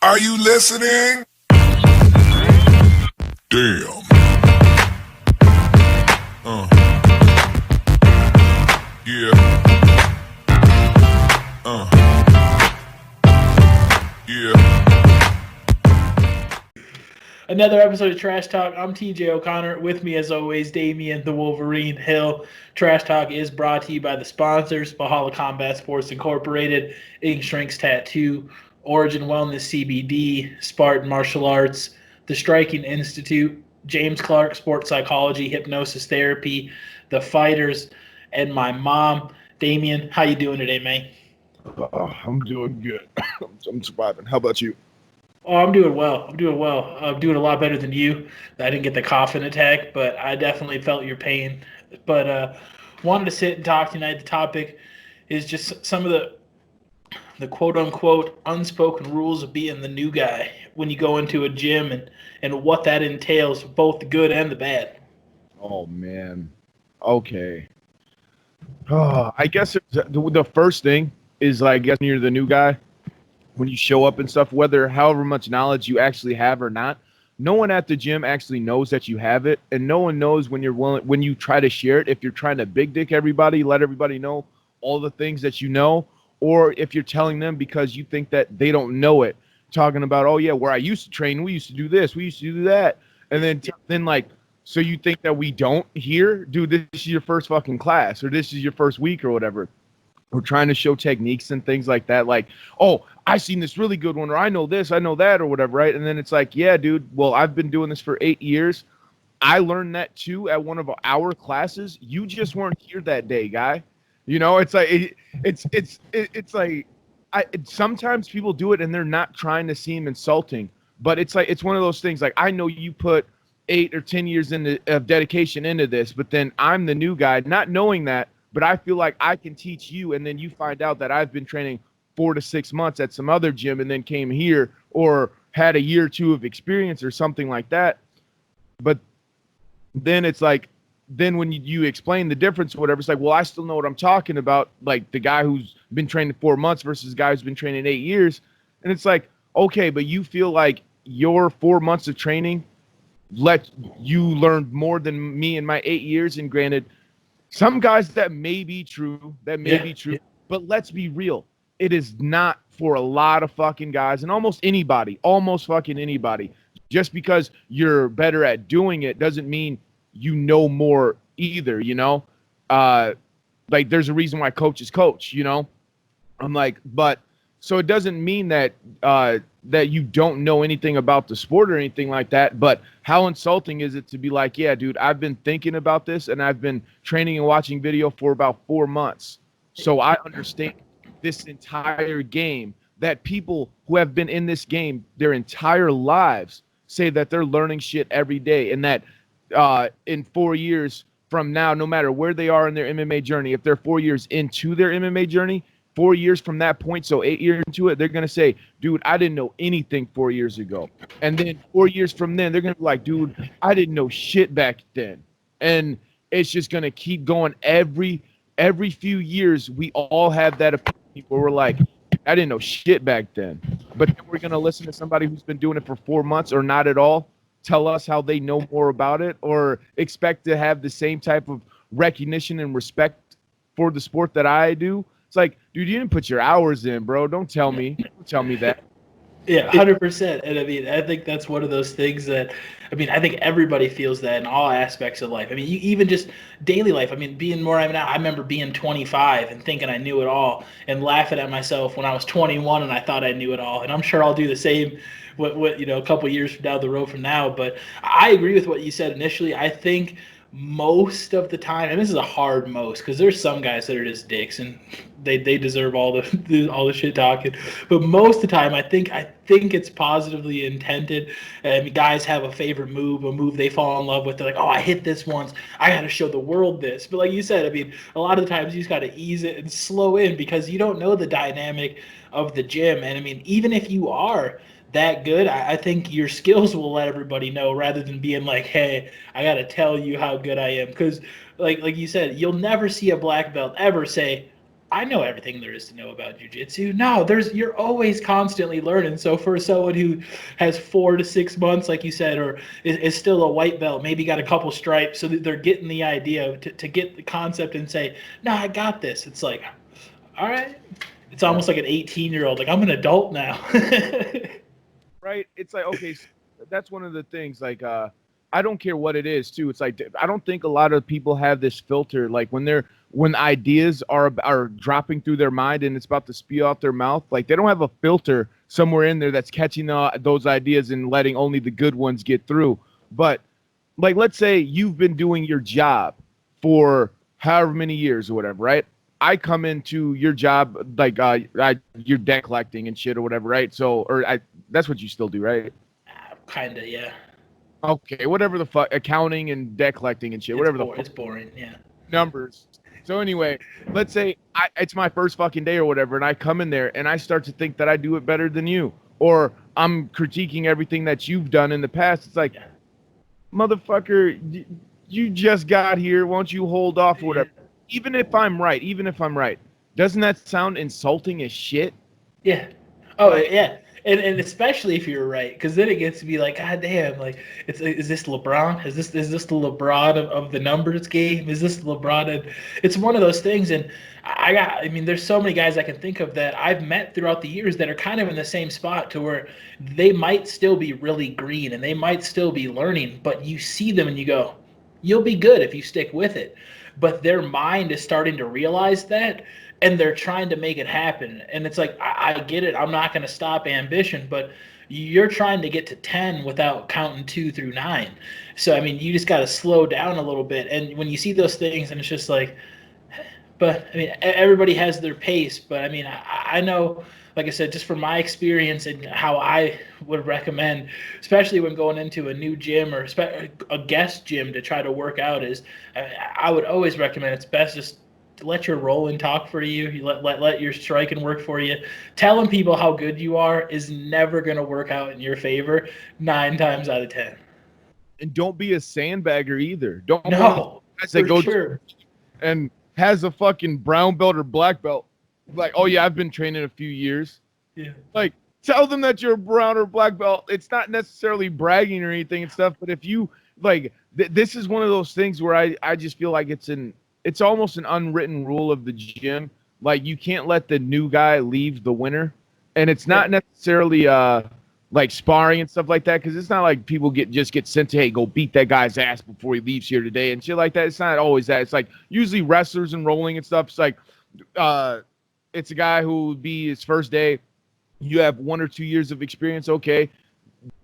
Are you listening? Damn. Yeah. Yeah. Another episode of Trash Talk. I'm TJ O'Connor. With me, as always, Damian the Wolverine Hill. Trash Talk is brought to you by the sponsors: Valhalla Combat Sports Incorporated, Ink Shrinks Tattoo, Origin Wellness CBD, Spartan Martial Arts, the Striking Institute, James Clark Sports Psychology, Hypnosis Therapy, the Fighters, and my mom. Damian, how you doing today, man? I'm doing good. I'm surviving. How about you? Oh, I'm doing well. I'm doing a lot better than you. I didn't get the coffin attack, but I definitely felt your pain. But wanted to sit and talk tonight. The topic is just some of the quote unquote unspoken rules of being the new guy when you go into a gym and what that entails, both the good and the bad. Oh man. Okay. I guess the first thing is like, I guess when you're the new guy, when you show up and stuff, whether however much knowledge you actually have or not, no one at the gym actually knows that you have it, and no one knows when you're willing when you try to share it. If you're trying to big dick everybody, let everybody know all the things that you know, or if you're telling them because you think that they don't know it, talking about, oh yeah, where I used to train, we used to do this, we used to do that, and then like, so you think that we don't here, dude? This is your first fucking class, or this is your first week, or whatever. We're trying to show techniques and things like that, like, oh, I seen this really good one, or I know this, I know that, or whatever, right? And then it's like, yeah, dude, well, I've been doing this for 8 years. I learned that too at one of our classes. You just weren't here that day, guy. You know, it's like it's like sometimes people do it and they're not trying to seem insulting, but it's like it's one of those things. Like, I know you put 8 or 10 years of dedication into this, but then I'm the new guy, not knowing that. But I feel like I can teach you, and then you find out that I've been training 4 to 6 months at some other gym and then came here or had a year or two of experience or something like that. But then it's like, then when you explain the difference or whatever, it's like, well, I still know what I'm talking about. Like the guy who's been training 4 months versus the guy who's been training 8 years. And it's like, okay, but you feel like your 4 months of training let you learn more than me in my 8 years. And granted, some guys that may be true, but let's be real. It is not for a lot of fucking guys and almost fucking anybody. Just because you're better at doing it doesn't mean you know more either, you know? Like, there's a reason why coaches coach, you know? I'm like, but so it doesn't mean that that you don't know anything about the sport or anything like that. But how insulting is it to be like, yeah, dude, I've been thinking about this and I've been training and watching video for about 4 months. So I understand this entire game, that people who have been in this game their entire lives say that they're learning shit every day, and that in 4 years from now, no matter where they are in their MMA journey, if they're 4 years into their MMA journey, 4 years from that point, so 8 years into it, they're going to say, dude, I didn't know anything 4 years ago. And then 4 years from then, they're going to be like, dude, I didn't know shit back then. And it's just going to keep going every few years. We all have that opinion where we're like, I didn't know shit back then. But then we're going to listen to somebody who's been doing it for 4 months or not at all tell us how they know more about it, or expect to have the same type of recognition and respect for the sport that I do. It's like, dude, you didn't put your hours in, bro. Don't tell me that. Yeah, 100%. And I mean, I think that's one of those things that, I mean, I think everybody feels that in all aspects of life. I mean, you, even just daily life. I mean, being where I'm now, I remember being 25 and thinking I knew it all and laughing at myself when I was 21 and I thought I knew it all. And I'm sure I'll do the same what you know, a couple of years from down the road from now. But I agree with what you said initially. I think most of the time, and this is a hard most, because there's some guys that are just dicks and they deserve all the shit talking. But most of the time, I think it's positively intended. And guys have a favorite move, a move they fall in love with. They're like, oh, I hit this once, I got to show the world this. But like you said, I mean, a lot of the times you just got to ease it and slow in because you don't know the dynamic of the gym. And I mean, even if you are that good, I think your skills will let everybody know rather than being like, hey, I got to tell you how good I am. Because like you said, you'll never see a black belt ever say, I know everything there is to know about jiu-jitsu. No, you're always constantly learning. So for someone who has 4 to 6 months, like you said, or is still a white belt, maybe got a couple stripes, so that they're getting the idea to get the concept and say, no, I got this. It's like, all right. It's almost like an 18-year-old. Like, I'm an adult now. Right? It's like, okay, so that's one of the things. Like, I don't care what it is, too. It's like, I don't think a lot of people have this filter. Like, when ideas are dropping through their mind and it's about to spew out their mouth, like, they don't have a filter somewhere in there that's catching those ideas and letting only the good ones get through. But, like, let's say you've been doing your job for however many years or whatever, right? I come into your job, like, you're debt collecting and shit or whatever, right? So, that's what you still do, right? Kinda, yeah. Okay, whatever the fuck, accounting and debt collecting and shit, whatever the fuck. It's boring, yeah. Numbers. So anyway, let's say it's my first fucking day or whatever, and I come in there and I start to think that I do it better than you, or I'm critiquing everything that you've done in the past. It's like, motherfucker, you just got here. Won't you hold off or whatever? Even if I'm right, doesn't that sound insulting as shit? Yeah. Oh, yeah. And especially if you're right, because then it gets to be like, God damn, like, is this LeBron? Is this the LeBron of the numbers game? Is this LeBron? And it's one of those things. And I mean, there's so many guys I can think of that I've met throughout the years that are kind of in the same spot to where they might still be really green and they might still be learning, but you see them and you go, you'll be good if you stick with it. But their mind is starting to realize that, and they're trying to make it happen. And it's like, I get it. I'm not going to stop ambition, but you're trying to get to 10 without counting 2 through 9. So, I mean, you just got to slow down a little bit. And when you see those things, and it's just like, but I mean, everybody has their pace. But I mean, I know, like I said, just from my experience and how I would recommend, especially when going into a new gym or a guest gym to try to work out, is I would always recommend it's best just to let your rolling talk for you. You let your striking work for you. Telling people how good you are is never going to work out in your favor 9 times out of 10. And don't be a sandbagger either. Don't for sure. And has a fucking brown belt or black belt. Like, oh yeah, I've been training a few years. Yeah. Like, tell them that you're a brown or black belt. It's not necessarily bragging or anything and stuff, but if you like, this is one of those things where I just feel like it's almost an unwritten rule of the gym. Like, you can't let the new guy leave the winner, and it's not necessarily like sparring and stuff like that, because it's not like people just get sent to, hey, go beat that guy's ass before he leaves here today and shit like that. It's not always that. It's like usually wrestlers and rolling and stuff. It's like it's a guy who would be his first day. You have 1 or 2 years of experience. Okay,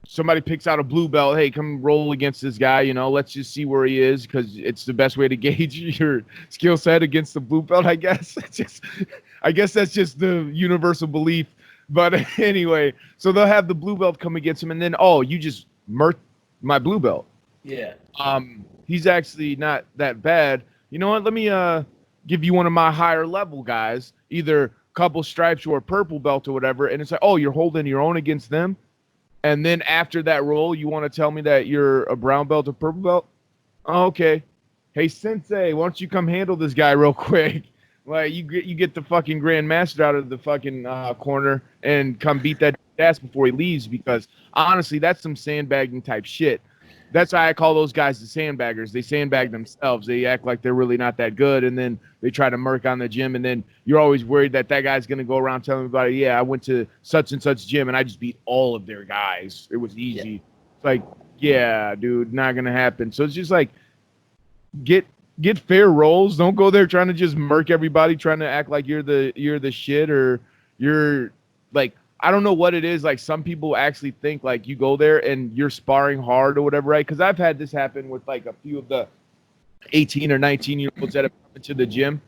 somebody picks out a blue belt. Hey, come roll against this guy. You know, let's just see where he is, because it's the best way to gauge your skill set against the blue belt, I guess. I guess that's just the universal belief. But anyway, so they'll have the blue belt come against him, and then, oh, you just murked my blue belt. Yeah. He's actually not that bad. You know what? Let me give you one of my higher level guys, either couple stripes or a purple belt or whatever. And it's like, oh, you're holding your own against them. And then after that roll, you want to tell me that you're a brown belt or purple belt? Oh, okay. Hey, Sensei, why don't you come handle this guy real quick? Like, you get the fucking grandmaster out of the fucking corner and come beat that ass before he leaves, because honestly, that's some sandbagging type shit. That's why I call those guys the sandbaggers. They sandbag themselves. They act like they're really not that good, and then they try to murk on the gym, and then you're always worried that guy's going to go around telling everybody, yeah, I went to such and such gym, and I just beat all of their guys. It was easy. Yeah. It's like, yeah, dude, not going to happen. So it's just like, get fair rolls. Don't go there trying to just murk everybody, trying to act like you're the shit, or you're like, I don't know what it is. Like, some people actually think like you go there and you're sparring hard or whatever, right? Because I've had this happen with like a few of the 18 or 19-year-olds that have come into the gym,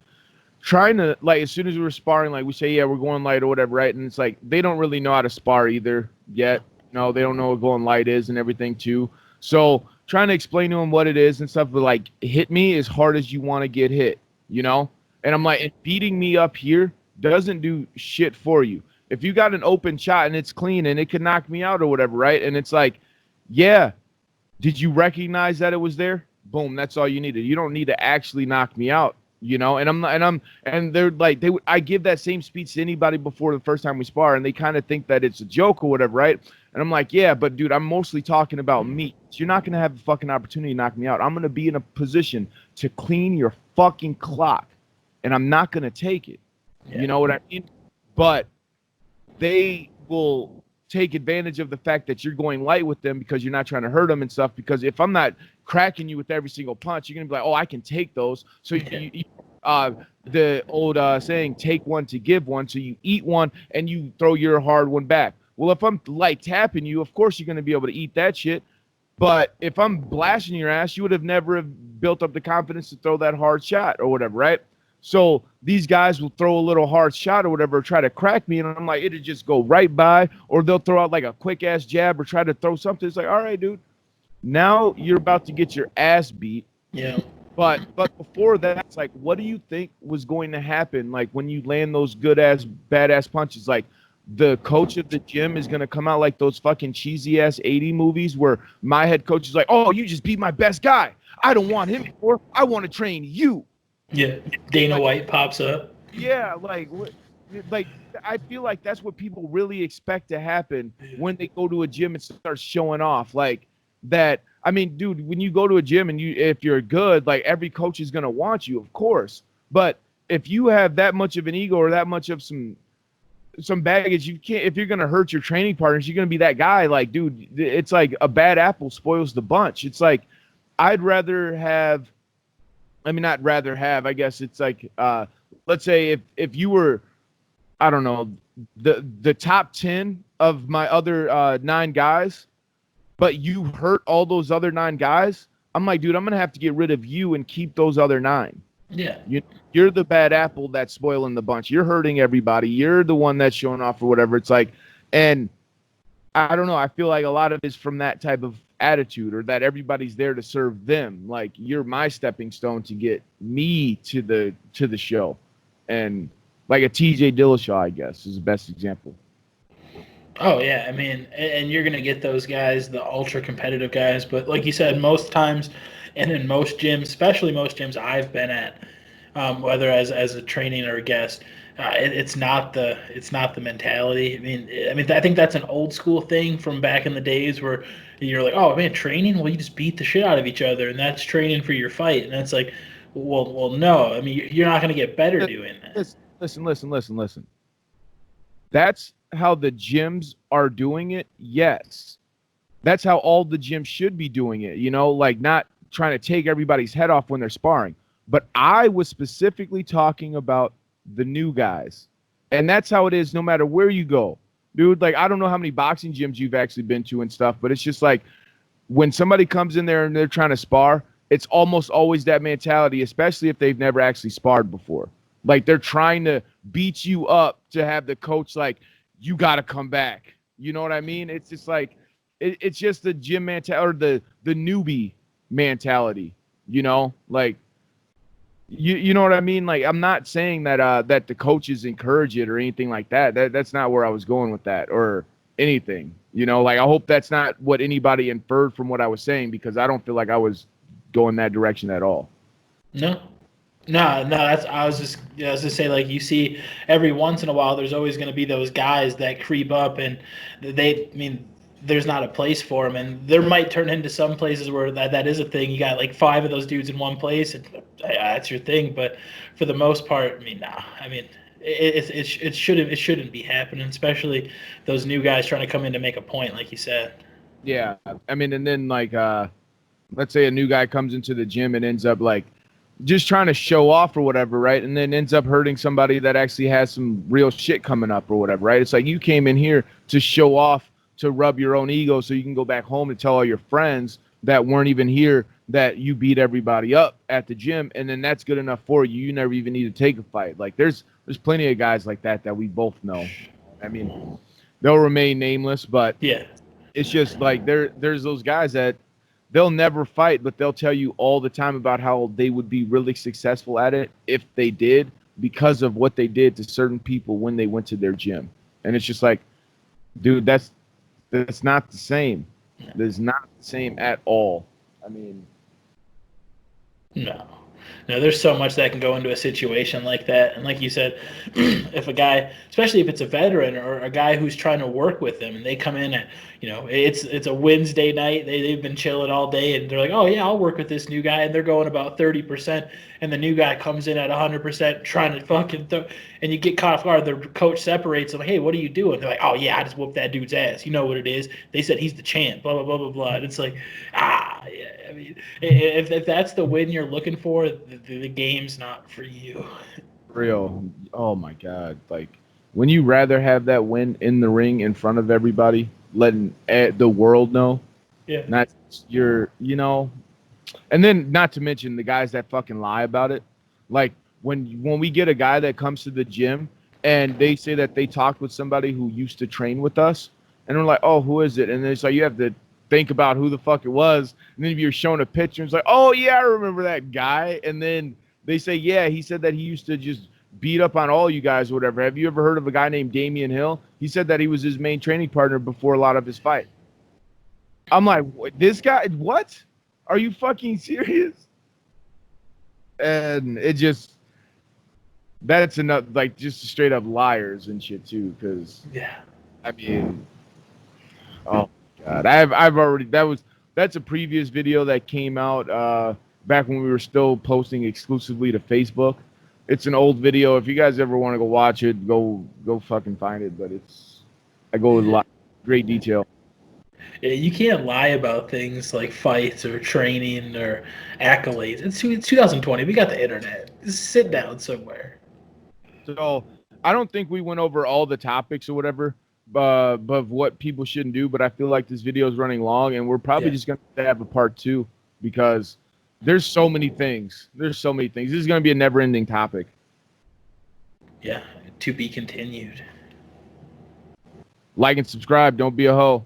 trying to, like, as soon as we were sparring, like, we say, yeah, we're going light or whatever, right? And it's like, they don't really know how to spar either yet. No, they don't know what going light is and everything too. So trying to explain to them what it is and stuff, but like, hit me as hard as you want to get hit, you know? And I'm like, beating me up here doesn't do shit for you. If you got an open shot and it's clean and it could knock me out or whatever, right? And it's like, yeah, did you recognize that it was there? Boom, that's all you needed. You don't need to actually knock me out. And they're like, I give that same speech to anybody before the first time we spar, and they kind of think that it's a joke or whatever, right? And I'm like, yeah, but dude, I'm mostly talking about me. So you're not going to have the fucking opportunity to knock me out. I'm going to be in a position to clean your fucking clock, and I'm not going to take it. Yeah. You know what I mean? But they will take advantage of the fact that you're going light with them because you're not trying to hurt them and stuff. Because if I'm not cracking you with every single punch, you're going to be like, oh, I can take those. So the old saying, take one to give one. So you eat one and you throw your hard one back. Well, if I'm light tapping you, of course you're going to be able to eat that shit. But if I'm blasting your ass, you would have never have built up the confidence to throw that hard shot or whatever, right? So these guys will throw a little hard shot or whatever, try to crack me, and I'm like, it'll just go right by, or they'll throw out like a quick-ass jab or try to throw something. It's like, all right, dude, now you're about to get your ass beat. Yeah. But before that, it's like, what do you think was going to happen, like, when you land those good-ass, badass punches? Like, the coach of the gym is going to come out like those fucking cheesy-ass 80 movies where my head coach is like, oh, you just beat my best guy. I don't want him anymore. I want to train you. Yeah, Dana White pops up. Yeah, like I feel like that's what people really expect to happen when they go to a gym and start showing off. Like that. I mean, dude, when you go to a gym and if you're good, like every coach is gonna want you, of course. But if you have that much of an ego or that much of some baggage, you can't. If you're gonna hurt your training partners, you're gonna be that guy. Like, dude, it's like a bad apple spoils the bunch. It's like I'd rather have. I mean, not rather have, I guess it's like, let's say if you were, I don't know, the top 10 of my other 9 guys, but you hurt all those other 9 guys, I'm like, dude, I'm going to have to get rid of you and keep those other 9. Yeah. You're the bad apple that's spoiling the bunch. You're hurting everybody. You're the one that's showing off or whatever. It's like, and I don't know. I feel like a lot of it is from that type of attitude, or that everybody's there to serve them. Like, you're my stepping stone to get me to the show. And like a TJ Dillashaw, I guess, is the best example. Oh yeah, I mean, and you're gonna get those guys, the ultra competitive guys. But like you said, most times, and in most gyms, especially most gyms I've been at, whether as a training or a guest, it's not the mentality. I mean, I think that's an old school thing from back in the days where you're like, oh man, training? Well, you just beat the shit out of each other, and that's training for your fight. And that's like, well, no. I mean, you're not gonna get better doing that. Listen. That's how the gyms are doing it. Yes, that's how all the gyms should be doing it. Like not trying to take everybody's head off when they're sparring. But I was specifically talking about the new guys. And that's how it is no matter where you go. Dude, like, I don't know how many boxing gyms you've actually been to and stuff, but it's just like when somebody comes in there and they're trying to spar, it's almost always that mentality, especially if they've never actually sparred before. Like, they're trying to beat you up to have the coach like, you got to come back. You know what I mean? It's just like, it's just the gym mentality, or the newbie mentality, like, you know what I mean? Like, I'm not saying that that the coaches encourage it or anything like that. That's not where I was going with that or anything. Like, I hope that's not what anybody inferred from what I was saying, because I don't feel like I was going that direction at all. No. That's I was just say, like, you see every once in a while there's always going to be those guys that creep up, and there's not a place for them, and there might turn into some places where that is a thing. You got like 5 of those dudes in one place, and that's your thing. But for the most part, nah. It shouldn't be happening, especially those new guys trying to come in to make a point, like you said. Yeah, and then like let's say a new guy comes into the gym and ends up like just trying to show off or whatever, right? And then ends up hurting somebody that actually has some real shit coming up or whatever, right? It's like you came in here to show off, to rub your own ego so you can go back home and tell all your friends that weren't even here that you beat everybody up at the gym, and then that's good enough for you. You never even need to take a fight. Like, there's plenty of guys like that we both know. I mean, they'll remain nameless, but yeah, it's just like there's those guys that they'll never fight, but they'll tell you all the time about how they would be really successful at it if they did, because of what they did to certain people when they went to their gym. And it's just like, dude, that's not the same. It's not the same at all. I mean, no. No, there's so much that can go into a situation like that. And like you said, if a guy, especially if it's a veteran or a guy who's trying to work with them and they come in at, it's a Wednesday night, they've been chilling all day and they're like, oh yeah, I'll work with this new guy. And they're going about 30%. And the new guy comes in at 100% trying to fucking throw, and you get caught off guard. The coach separates them. Like, hey, what are you doing? They're like, oh yeah, I just whooped that dude's ass. You know what it is. They said he's the champ, blah, blah, blah, blah, blah. And it's like, yeah. I mean, if that's the win you're looking for, the game's not for you. Real. Oh my God. Like, when you rather have that win in the ring in front of everybody, letting the world know, Yeah. not and then not to mention the guys that fucking lie about it. Like when we get a guy that comes to the gym and they say that they talked with somebody who used to train with us, and we're like, oh, who is it? And then it's like you have to think about who the fuck it was, and then if you're shown a picture, it's like, oh yeah, I remember that guy. And then they say, yeah, he said that he used to just beat up on all you guys or whatever. Have you ever heard of a guy named Damian Hill? He said that he was his main training partner before a lot of his fight. I'm like, this guy, what? Are you fucking serious? And it just, that's enough, like just straight up liars and shit too. Because yeah, I mean, oh God, I've already, that's a previous video that came out back when we were still posting exclusively to Facebook. It's an old video. If you guys ever want to go watch it, go fucking find it. But I go with a lot great detail. Yeah, you can't lie about things like fights or training or accolades. It's 2020. We got the internet. Just sit down somewhere. So I don't think we went over all the topics or whatever, but what people shouldn't do. But I feel like this video is running long, and we're probably just going to have a part 2 because there's so many things. This is going to be a never-ending topic. Yeah, to be continued. Like and subscribe. Don't be a hoe.